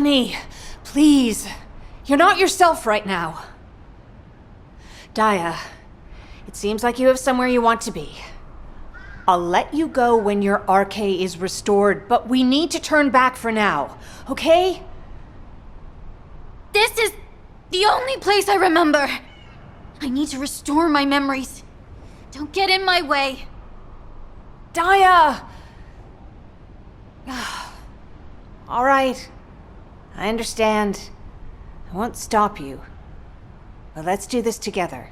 me. Please. You're not yourself right now. Dia, it seems like you have somewhere you want to be. I'll let you go when your RK is restored, but we need to turn back for now, okay? This is the only place I remember. I need to restore my memories. Don't get in my way. Dia! All right. I understand. I won't stop you. But let's do this together.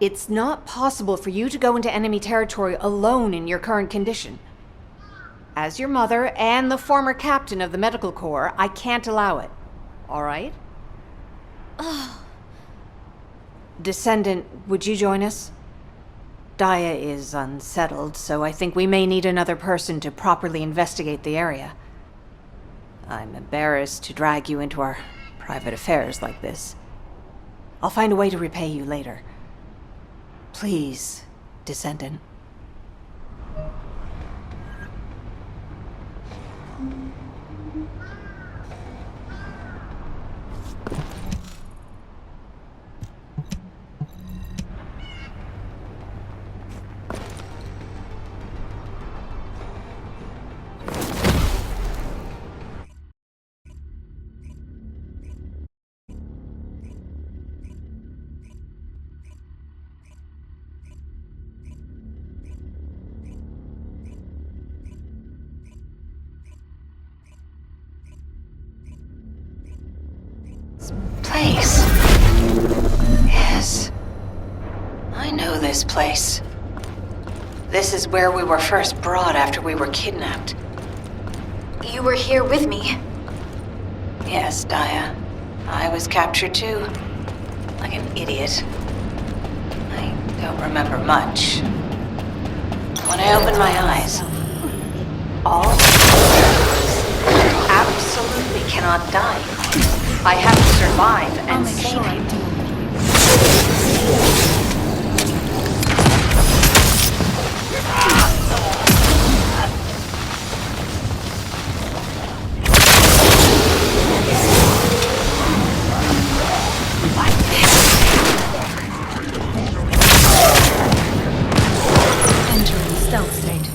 It's not possible for you to go into enemy territory alone in your current condition. As your mother and the former captain of the medical corps, I can't allow it. All right? Descendant, would you join us? Dia is unsettled, so I think we may need another person to properly investigate the area. I'm embarrassed to drag you into our private affairs like this. I'll find a way to repay you later. Please, Descendant. Place. Yes. I know this place. This is where we were first brought after we were kidnapped. You were here with me. Yes, Dia. I was captured too. Like an idiot. I don't remember much. When I opened my eyes, all absolutely cannot die. I have to survive and save him. Entering stealth state.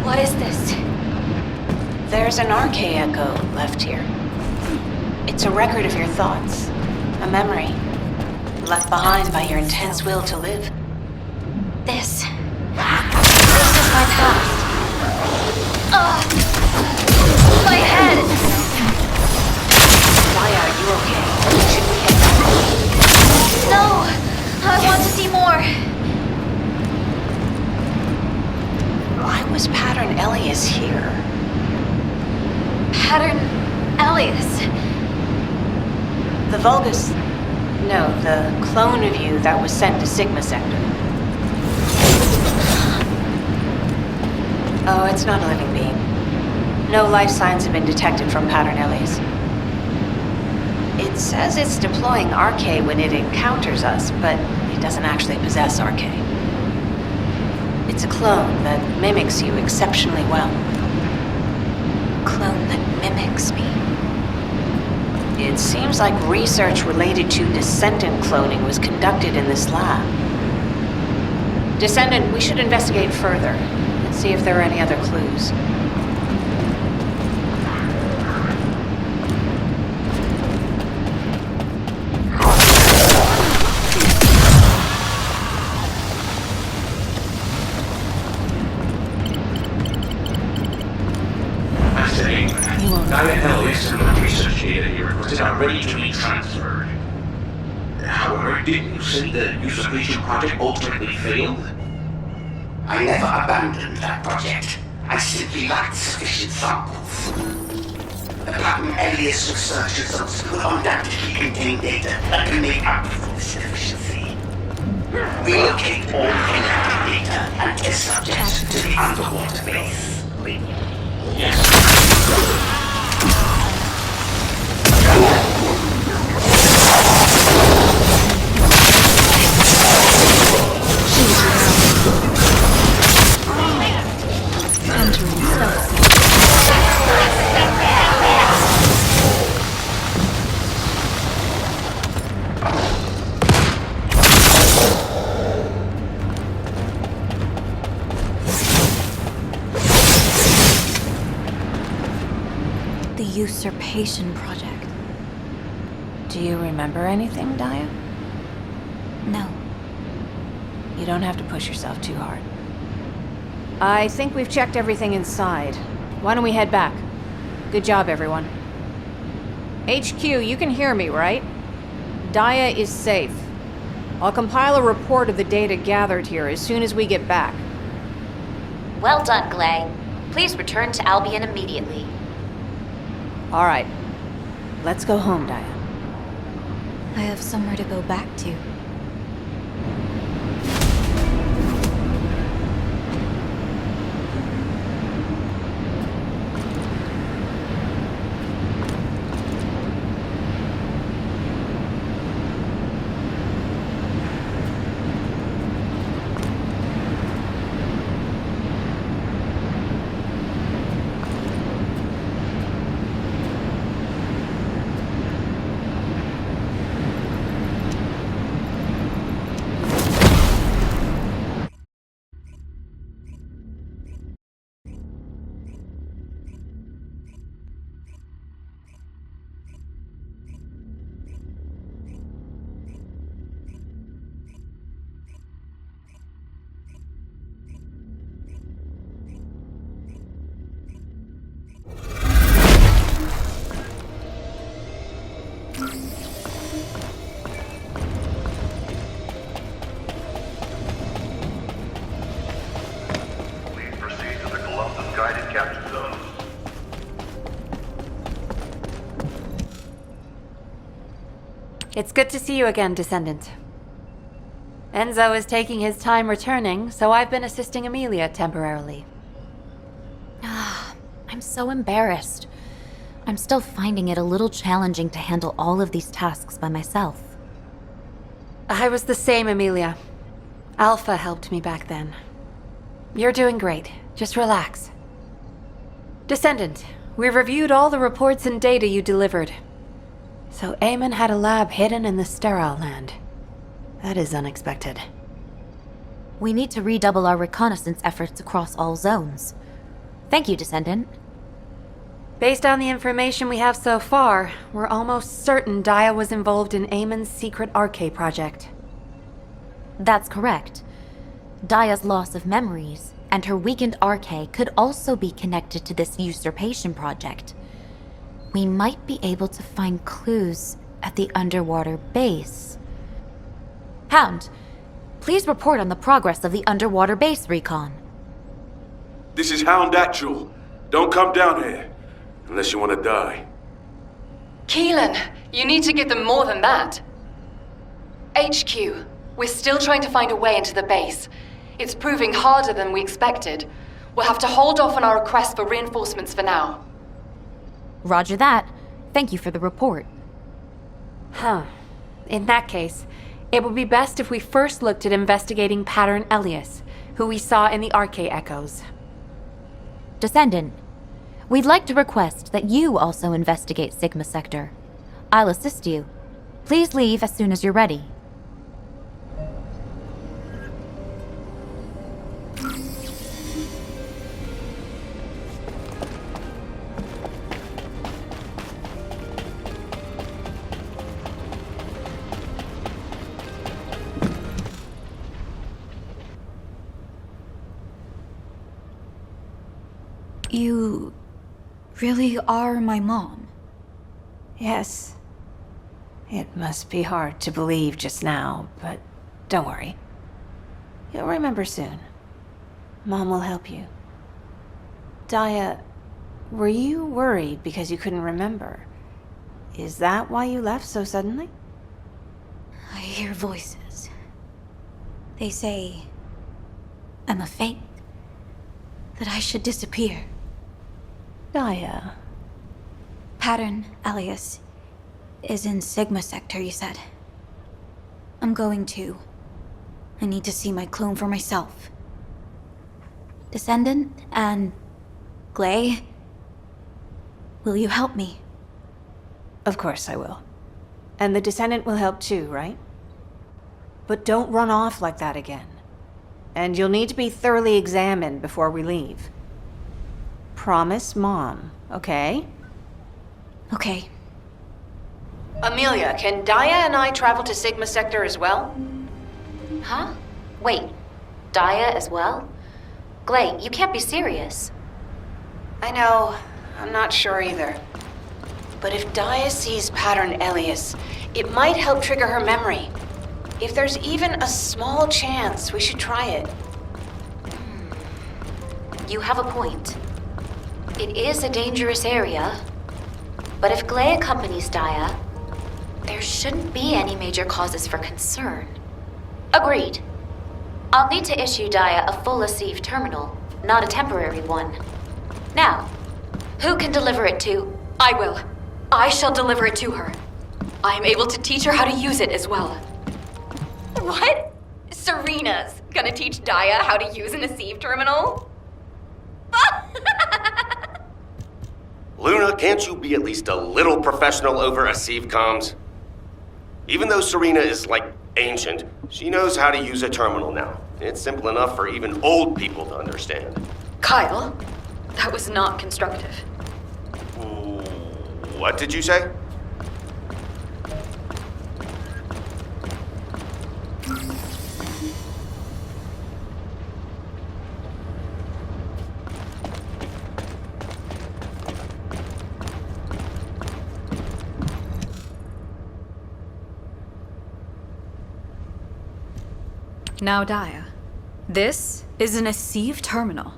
What is this? There's an RK echo left here. It's a record of your thoughts, a memory, left behind by your intense will to live. This is my past. My head! Dia, are you okay? Should we head back? No! I want to see more! Why was Pattern Elias here? Pattern Elias? The Vulgus... No, the clone of you that was sent to Sigma Sector. Oh, it's not a living being. No life signs have been detected from Pattern Elias. It says it's deploying RK when it encounters us, but it doesn't actually possess RK. It's a clone that mimics you exceptionally well. Clone that mimics me? It seems like research related to Descendant cloning was conducted in this lab. Descendant, we should investigate further and see if there are any other clues. Dia and some of the research data you requested are ready to be transferred. However, didn't you say the usurpation project ultimately failed? I never abandoned that project. I simply lacked sufficient samples. The Platinum Alias research results could undoubtedly contain data that can make up for this deficiency. Relocate all connected data and test subjects to the underwater base. Yes. The usurpation project. Do you remember anything, Dia? No. You don't have to push yourself too hard. I think we've checked everything inside. Why don't we head back? Good job, everyone. HQ, you can hear me, right? Dia is safe. I'll compile a report of the data gathered here as soon as we get back. Well done, Gley. Please return to Albion immediately. All right. Let's go home, Dia. I have somewhere to go back to. It's good to see you again, Descendant. Enzo is taking his time returning, so I've been assisting Amelia temporarily. I'm so embarrassed. I'm still finding it a little challenging to handle all of these tasks by myself. I was the same, Amelia. Alpha helped me back then. You're doing great. Just relax. Descendant, we've reviewed all the reports and data you delivered. So Eamon had a lab hidden in the sterile land. That is unexpected. We need to redouble our reconnaissance efforts across all zones. Thank you, Descendant. Based on the information we have so far, we're almost certain Dia was involved in Eamon's secret Arche project. That's correct. Dia's loss of memories and her weakened Arche could also be connected to this usurpation project. We might be able to find clues at the underwater base. Hound, please report on the progress of the underwater base recon. This is Hound Actual. Don't come down here, unless you want to die. Keelan, you need to give them more than that. HQ, we're still trying to find a way into the base. It's proving harder than we expected. We'll have to hold off on our request for reinforcements for now. Roger that. Thank you for the report. In that case, it would be best if we first looked at investigating Pattern Elias, who we saw in the Arche echoes. Descendant, we'd like to request that you also investigate Sigma Sector. I'll assist you. Please leave as soon as you're ready. You really are my mom? Yes. It must be hard to believe just now, but don't worry. You'll remember soon. Mom will help you. Dia, were you worried because you couldn't remember? Is that why you left so suddenly? I hear voices. They say I'm a fake, that I should disappear. Dia. Pattern alias is in Sigma sector, you said. I'm going to. I need to see my clone for myself. Descendant and Gley, will you help me? Of course I will. And the Descendant will help too, right? But don't run off like that again. And you'll need to be thoroughly examined before we leave. Promise Mom, okay? Okay. Amelia, can Dia and I travel to Sigma Sector as well? Huh? Wait, Dia as well? Gley, you can't be serious. I know. I'm not sure either. But if Dia sees Pattern Elias, it might help trigger her memory. If there's even a small chance, we should try it. You have a point. It is a dangerous area. But if Gley accompanies Dia, there shouldn't be any major causes for concern. Agreed. I'll need to issue Dia a full ASIV terminal, not a temporary one. Now, who can deliver it to? I will. I shall deliver it to her. I am able to teach her how to use it as well. What? Serena's gonna teach Dia how to use an ASIV terminal? Luna, can't you be at least a little professional over ASIV comms? Even though Serena is, like, ancient, she knows how to use a terminal now. It's simple enough for even old people to understand. Kyle, that was not constructive. What did you say? Now, Dia, this is an ASIV terminal.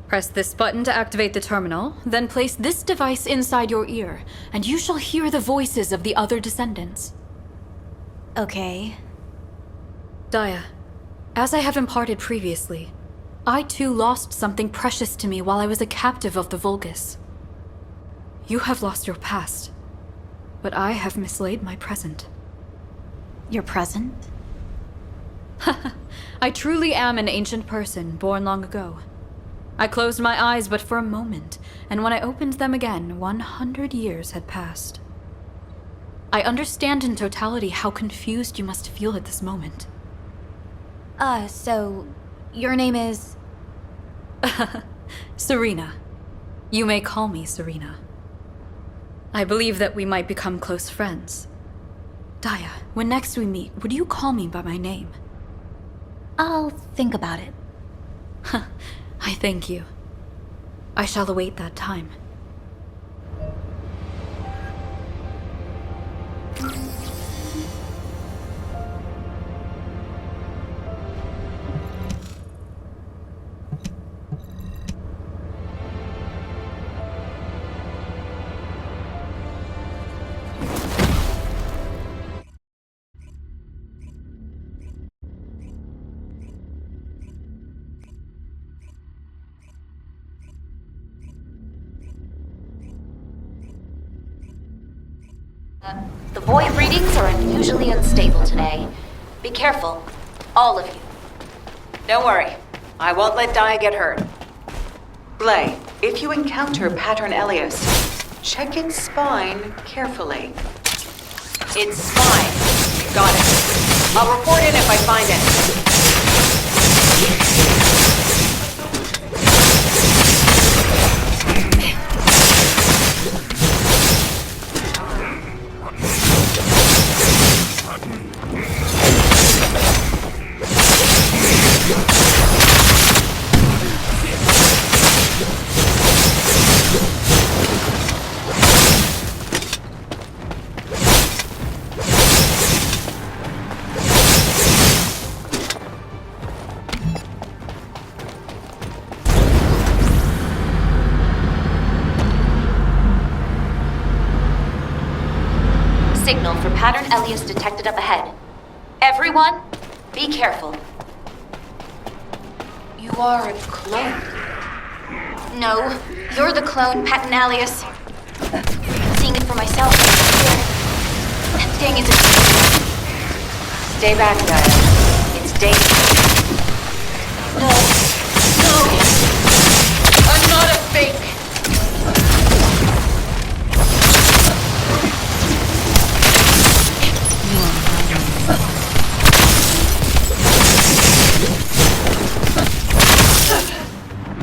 Press this button to activate the terminal, then place this device inside your ear, and you shall hear the voices of the other descendants. Okay. Dia, as I have imparted previously, I too lost something precious to me while I was a captive of the Vulgus. You have lost your past, but I have mislaid my present. Your present? I truly am an ancient person, born long ago. I closed my eyes but for a moment, and when I opened them again, 100 years had passed. I understand in totality how confused you must feel at this moment. So, your name is? Serena. You may call me Serena. I believe that we might become close friends. Dia, when next we meet, would you call me by my name? I'll think about it. I thank you. I shall await that time. The void readings are unusually unstable today. Be careful, all of you. Don't worry. I won't let Dia get hurt. Gley, if you encounter Pattern Elias, check its spine carefully. It's spine. Got it. I'll report in if I find it. signal for pattern Elias detected up ahead. Everyone, be careful. You are a clone. No, you're the clone, pattern Elias. Seeing it for myself. That thing is a... Stay back, Dia. It's dangerous. No. I'm not a fake.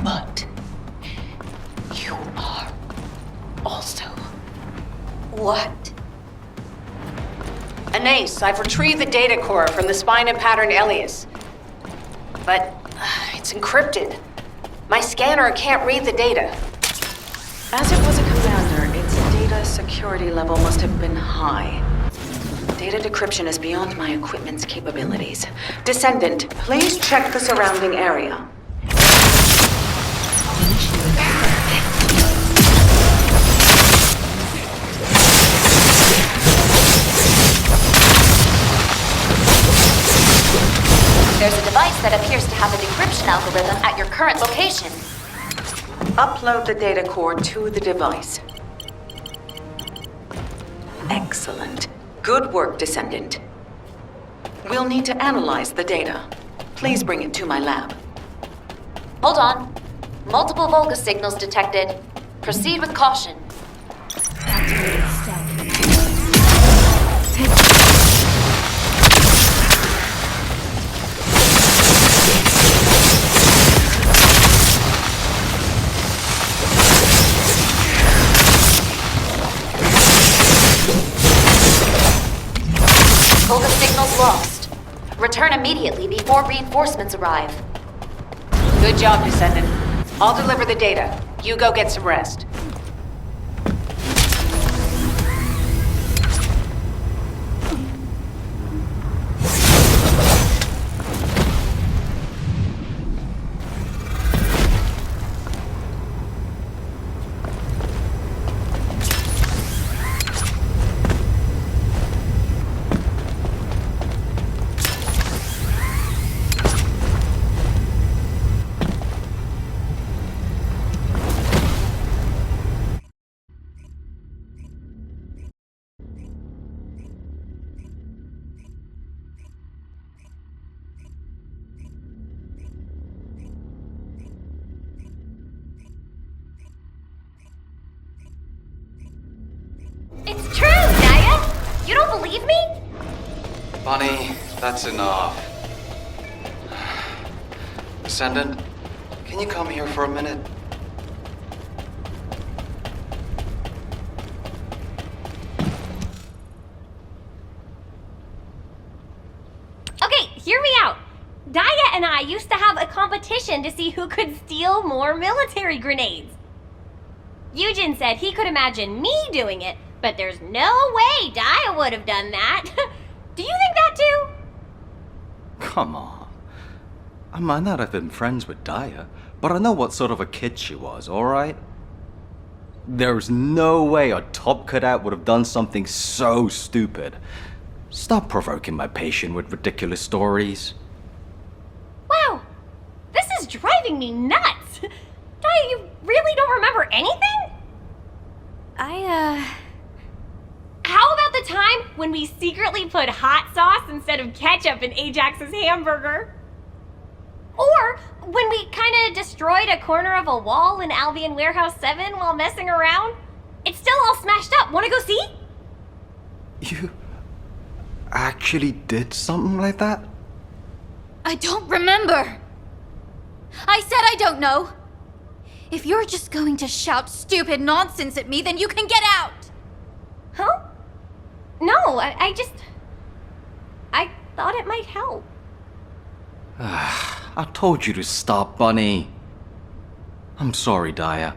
But you are also. What? Anais, I've retrieved the data core from the spine and pattern Elias. But it's encrypted. My scanner can't read the data. As it was a commander, its data security level must have been high. Data decryption is beyond my equipment's capabilities. Descendant, please check the surrounding area. There's a device that appears to have a decryption algorithm at your current location. Upload the data core to the device. Excellent. Good work, Descendant. We'll need to analyze the data. Please bring it to my lab. Hold on. Multiple Vulgus signals detected. Proceed with caution. Vulgus signals lost. Return immediately before reinforcements arrive. Good job, Descendant. I'll deliver the data. You go get some rest. It's true, Dia! You don't believe me? Bunny, that's enough. Descendant, can you come here for a minute? Okay, hear me out. Dia and I used to have a competition to see who could steal more military grenades. Eugen said he could imagine me doing it, but there's no way Dia would have done that. Do you think that too? Come on. I might not have been friends with Dia, but I know what sort of a kid she was, alright? There's no way a top cadet would have done something so stupid. Stop provoking my patient with ridiculous stories. Wow, this is driving me nuts. Dia, you really don't remember anything? How about the time when we secretly put hot sauce instead of ketchup in Ajax's hamburger? Or when we kinda destroyed a corner of a wall in Albion Warehouse 7 while messing around? It's still all smashed up. Wanna go see? You actually did something like that? I don't remember. I said I don't know. If you're just going to shout stupid nonsense at me, then you can get out. Huh? No, I thought it might help. I told you to stop, Bunny. I'm sorry, Dia.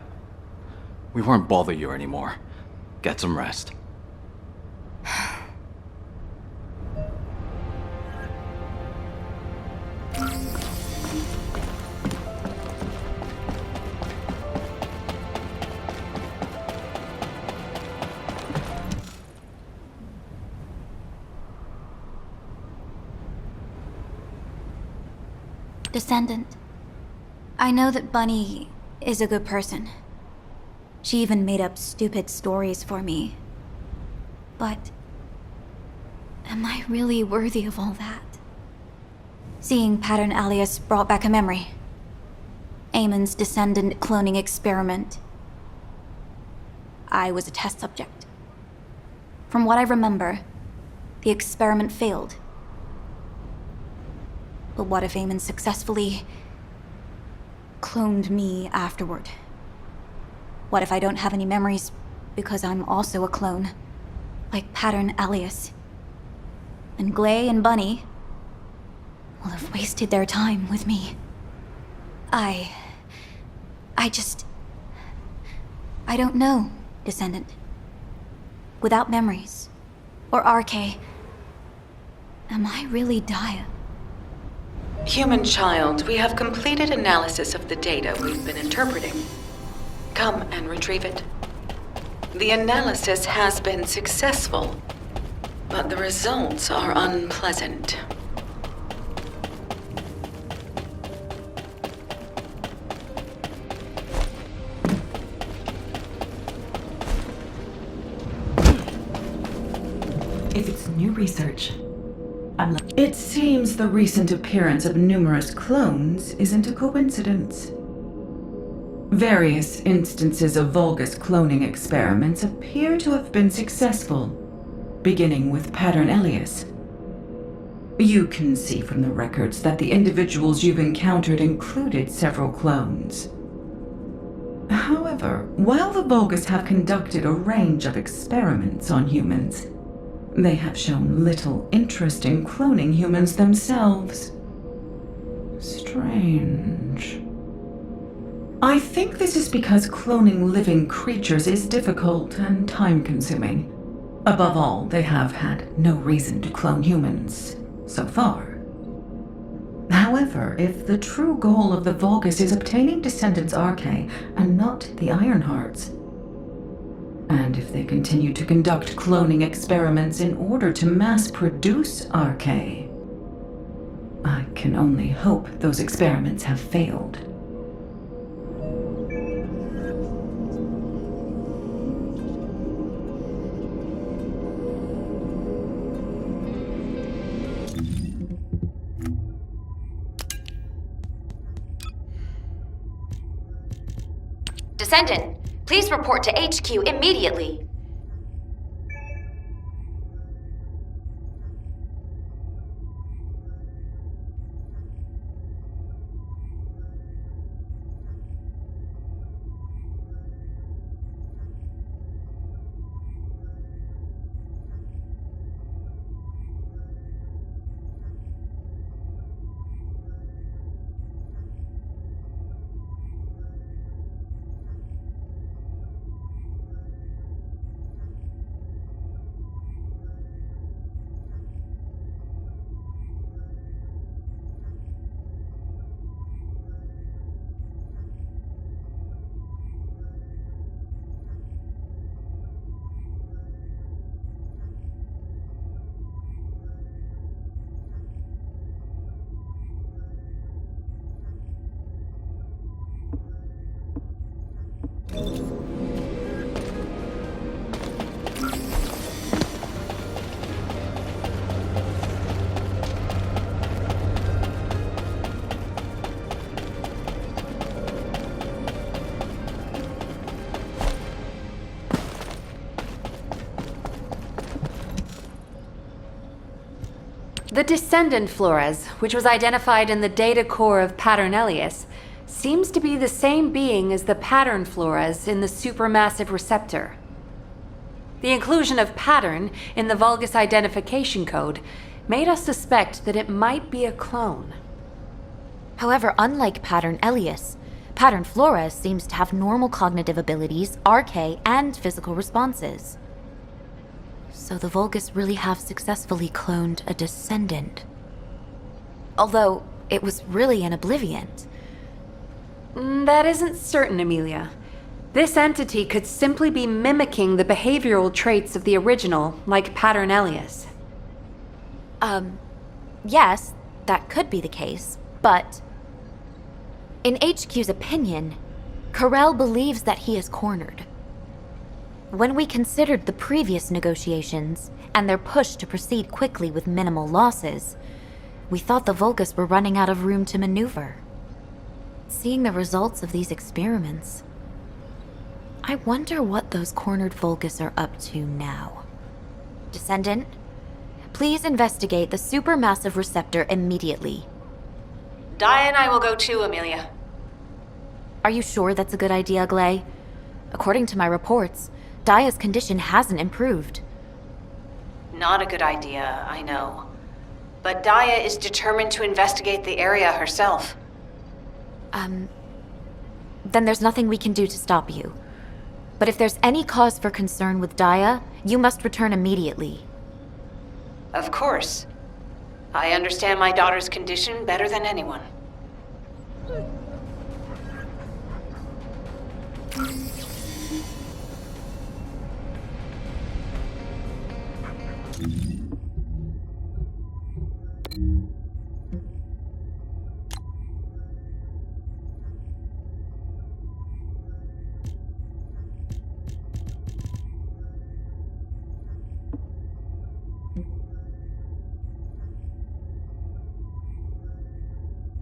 We won't bother you anymore. Get some rest. Descendant, I know that Bunny is a good person. She even made up stupid stories for me. But am I really worthy of all that? Seeing Pattern Alias brought back a memory. Eamon's descendant cloning experiment. I was a test subject. From what I remember, the experiment failed. But what if Eamon successfully cloned me afterward? What if I don't have any memories because I'm also a clone, like Pattern Alias? And Gley and Bunny will have wasted their time with me. I don't know, Descendant. Without memories, or RK, am I really Dia? Human child, we have completed analysis of the data we've been interpreting. Come and retrieve it. The analysis has been successful, but the results are unpleasant. If it's new research, it seems the recent appearance of numerous clones isn't a coincidence. Various instances of Vulgus cloning experiments appear to have been successful, beginning with Pattern Alias. You can see from the records that the individuals you've encountered included several clones. However, while the Vulgus have conducted a range of experiments on humans, they have shown little interest in cloning humans themselves. Strange. I think this is because cloning living creatures is difficult and time-consuming. Above all, they have had no reason to clone humans so far. However, if the true goal of the Vulgus is obtaining Descendants RK and not the Ironhearts, and if they continue to conduct cloning experiments in order to mass-produce RK, I can only hope those experiments have failed. Descendant, please report to HQ immediately. The Descendant Flores, which was identified in the data core of Pattern Alias, seems to be the same being as the Pattern Flores in the supermassive receptor. The inclusion of Pattern in the Vulgus identification code made us suspect that it might be a clone. However, unlike Pattern Alias, Pattern Flores seems to have normal cognitive abilities, RK, and physical responses. So the Vulgus really have successfully cloned a descendant. Although, it was really an obliviant. That isn't certain, Amelia. This entity could simply be mimicking the behavioral traits of the original, like Pattern Alias. Yes, that could be the case, but In HQ's opinion, Carell believes that he is cornered. When we considered the previous negotiations and their push to proceed quickly with minimal losses, we thought the Vulgus were running out of room to maneuver. Seeing the results of these experiments, I wonder what those cornered Vulgus are up to now. Descendant, please investigate the supermassive receptor immediately. Dia and I will go too, Amelia. Are you sure that's a good idea, Gley? According to my reports, Dia's condition hasn't improved. Not a good idea, I know. But Dia is determined to investigate the area herself. Then there's nothing we can do to stop you. But if there's any cause for concern with Dia, you must return immediately. Of course. I understand my daughter's condition better than anyone.